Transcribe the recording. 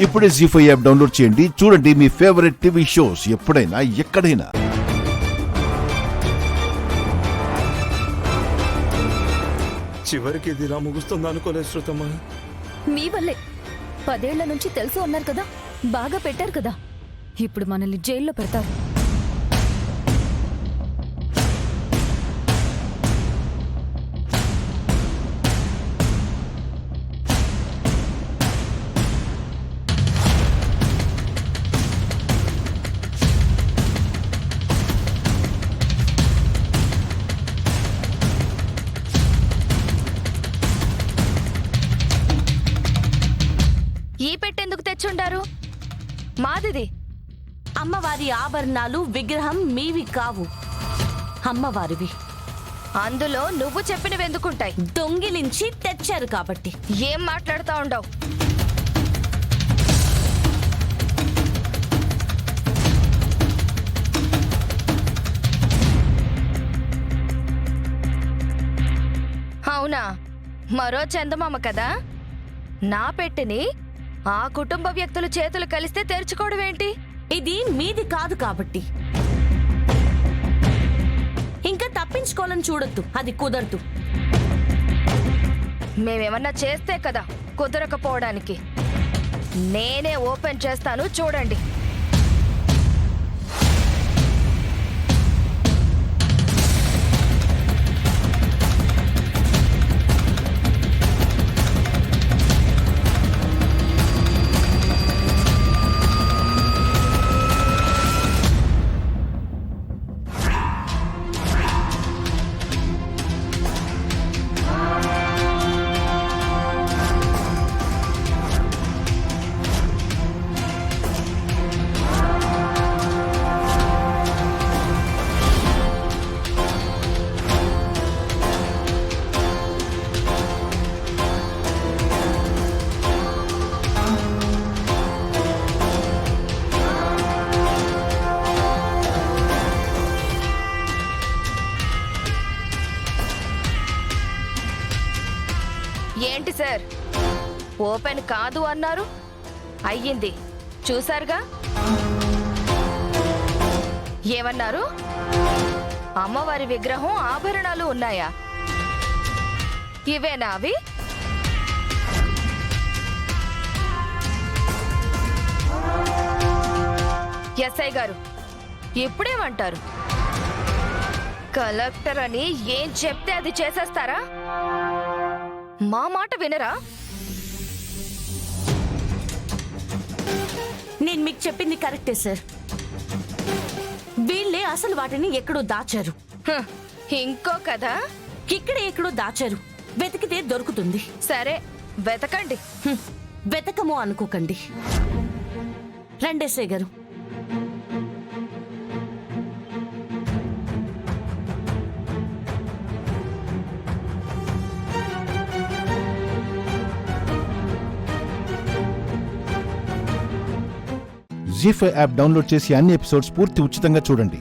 ఇప్పుడే జీ5 app download చేయండి. చూడండి మీ ఫేవరెట్ టీవీ షోస్ ఎప్పుడైనా ఎక్కడైనా. చివరికి ఇది ఇలా ముగుస్తుంది అనుకోలేదు శృతమ్మా. మీ వల్లే 10 ఏళ్ల నుంచి తెలుసు అన్నారు కదా, బాగా పెట్టారు కదా, ఇప్పుడు మనల్ని జైల్లో పెడతారు. ఈ పెట్టెందుకు తెచ్చుండారు? మాదిది. అమ్మవారి ఆభరణాలు విగ్రహం మీవి కావు, అమ్మవారివి. అందులో నువ్వు చెప్పినవి ఎందుకుంటాయి? దొంగిలించి తెచ్చారు కాబట్టి. ఏం మాట్లాడుతా ఉండవు? అవునా, మరో చందమామ కదా. నా పెట్టిని ఆ కుటుంబ వ్యక్తుల చేతులు కలిస్తే తెరుచుకోవడం ఏంటి? ఇది మీది కాదు కాబట్టి. ఇంకా తప్పించుకోవాలని చూడొద్దు, అది కుదరదు. మేమేమన్నా చేస్తే కదా కుదరకపోవడానికి. నేనే ఓపెన్ చేస్తాను, చూడండి. ఏంటి సార్, ఓపెన్ కాదు అన్నారు, అయ్యింది. చూసారుగా. ఏమన్నారు? అమ్మవారి విగ్రహం ఆభరణాలు ఉన్నాయా? ఇవేనా అవి? ఎస్ఐ గారు ఇప్పుడేమంటారు? కలెక్టర్ అని ఏం చెప్తే అది చేసేస్తారా? మా మాట వినరా? నేను మీకు చెప్పింది కరెక్టే సార్. వీళ్ళే అసలు వాటిని ఎక్కడో దాచారు. ఇంకో కదా, ఇక్కడ ఎక్కడో దాచారు. వెతికితే దొరుకుతుంది. సరే వెతకండి. వెతకము అనుకోకండి. రండేసే గారు. జీ5 యాప్ డౌన్లోడ్ చేసి అన్ని ఎపిసోడ్స్ పూర్తి ఉచితంగా చూడండి.